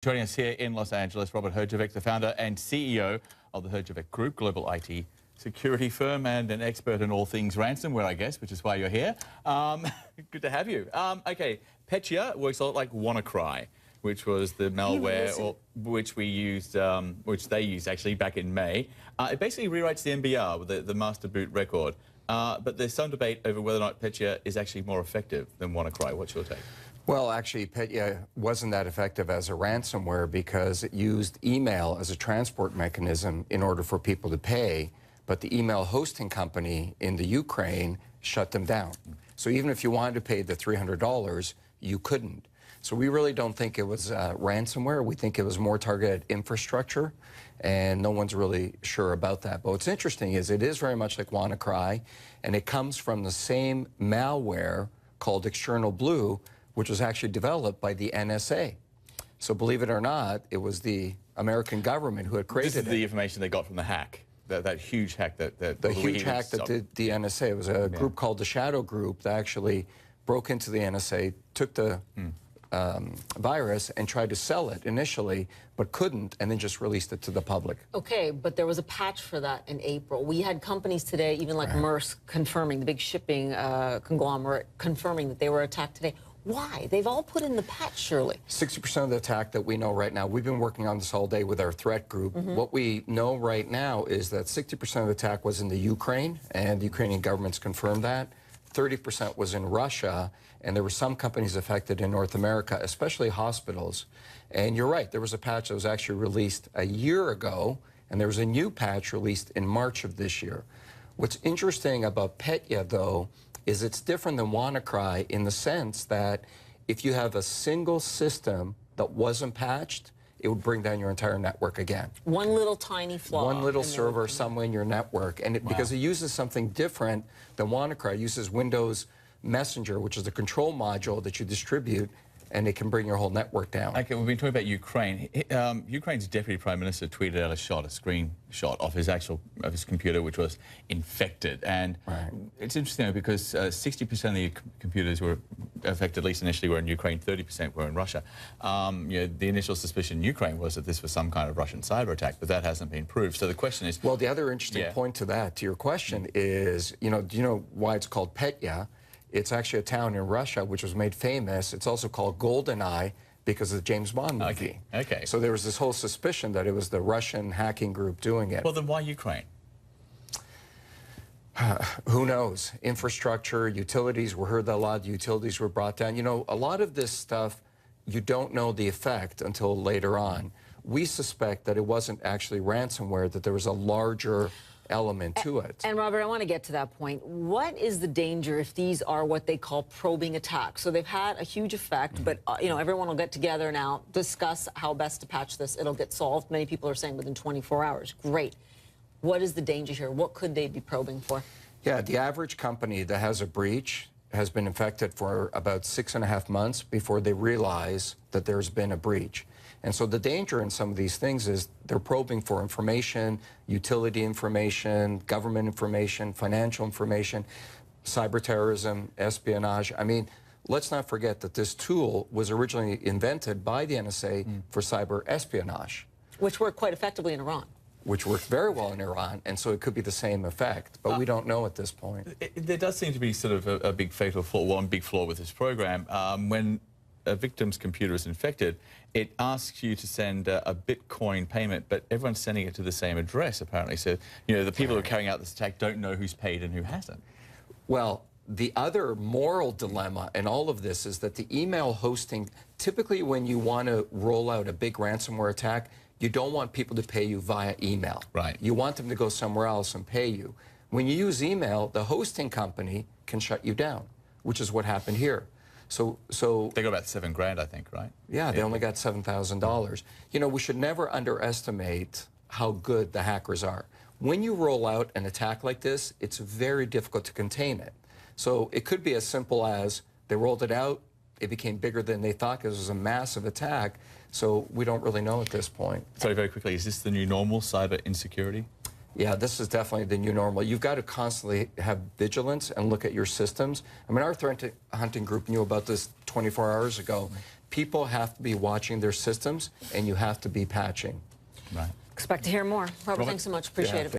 Joining us here in Los Angeles, Robert Herjavec, the founder and CEO of the Herjavec Group, global IT security firm and an expert in all things ransomware, I guess, which is why you're here. Good to have you. Okay, Petya works a lot like WannaCry, which was the malware which we used, which they used actually back in May. It basically rewrites the MBR with the master boot record. But there's some debate over whether or not Petya is actually more effective than WannaCry. What's your take? Well, actually, Petya wasn't that effective as a ransomware because it used email as a transport mechanism in order for people to pay, but the email hosting company in the Ukraine shut them down. So even if you wanted to pay the $300, you couldn't. So we really don't think it was ransomware. We think it was more targeted infrastructure, and no one's really sure about that. But what's interesting is it is very much like WannaCry, and it comes from the same malware called External Blue, which was actually developed by the NSA. So believe it or not, it was the American government who had created it. This is the information they got from the hack, that huge hack that the huge hack that did the NSA. It was a group called the Shadow Group that actually broke into the NSA, took the virus and tried to sell it initially, but couldn't, and then just released it to the public. Okay, but there was a patch for that in April. We had companies today, even like Maersk, confirming, the big shipping conglomerate, confirming that they were attacked today. Why? They've all put in the patch, surely. 60% of the attack that we know right now, we've been working on this all day with our threat group. What we know right now is that 60% of the attack was in the Ukraine, and the Ukrainian government's confirmed that. 30% was in Russia, and there were some companies affected in North America, especially hospitals. And you're right, there was a patch that was actually released a year ago, and there was a new patch released in March of this year. What's interesting about Petya, though, is it's different than WannaCry in the sense that if you have a single system that wasn't patched, it would bring down your entire network again. One little tiny flaw. One little server somewhere in your network. And because it uses something different than WannaCry, it uses Windows Messenger, which is the control module that you distribute, and it can bring your whole network down. Okay, we've been talking about Ukraine. Ukraine's deputy prime minister tweeted out a screenshot of his computer, which was infected. And it's interesting because 60% of the computers were affected, at least initially, were in Ukraine. 30% were in Russia. The initial suspicion in Ukraine was that this was some kind of Russian cyber attack, but that hasn't been proved. So the question is, well, the other interesting point to that, to your question, is, do you know why it's called Petya? It's actually a town in Russia which was made famous. It's also called GoldenEye because of the James Bond movie. Okay. So there was this whole suspicion that it was the Russian hacking group doing it. Well, then why Ukraine? Who knows? Infrastructure, utilities, we heard that a lot of utilities were brought down. A lot of this stuff, you don't know the effect until later on. We suspect that it wasn't actually ransomware, that there was a larger element to it. And Robert, I want to get to that point. What is the danger if these are what they call probing attacks? So they've had a huge effect, but everyone will get together now, discuss how best to patch this. It'll get solved. Many people are saying within 24 hours. Great. What is the danger here? What could they be probing for? Yeah, the average company that has a breach has been infected for about 6.5 months before they realize that there's been a breach. And so the danger in some of these things is they're probing for information, utility information, government information, financial information, cyber terrorism, espionage. I mean, let's not forget that this tool was originally invented by the NSA for cyber espionage. Which worked quite effectively in Iran. Which worked very well in Iran, and so it could be the same effect, but we don't know at this point. There does seem to be sort of a big fatal flaw, one big flaw with this program. When a victim's computer is infected, it asks you to send a Bitcoin payment, but everyone's sending it to the same address, apparently. So, the people who are carrying out this attack don't know who's paid and who hasn't. Well, the other moral dilemma in all of this is that the email hosting, typically when you want to roll out a big ransomware attack, you don't want people to pay you via email. Right. You want them to go somewhere else and pay you. When you use email, the hosting company can shut you down, which is what happened here. So they got about $7 grand, I think, right? Yeah, they only got $7,000. We should never underestimate how good the hackers are. When you roll out an attack like this, it's very difficult to contain it. So it could be as simple as they rolled it out, it became bigger than they thought because it was a massive attack. So we don't really know at this point. Sorry, very quickly, is this the new normal, cyber insecurity? Yeah, this is definitely the new normal. You've got to constantly have vigilance and look at your systems. I mean, our threat hunting group knew about this 24 hours ago. people have to be watching their systems, and you have to be patching. Right. Expect to hear more. Robert, thanks so much. Appreciate it.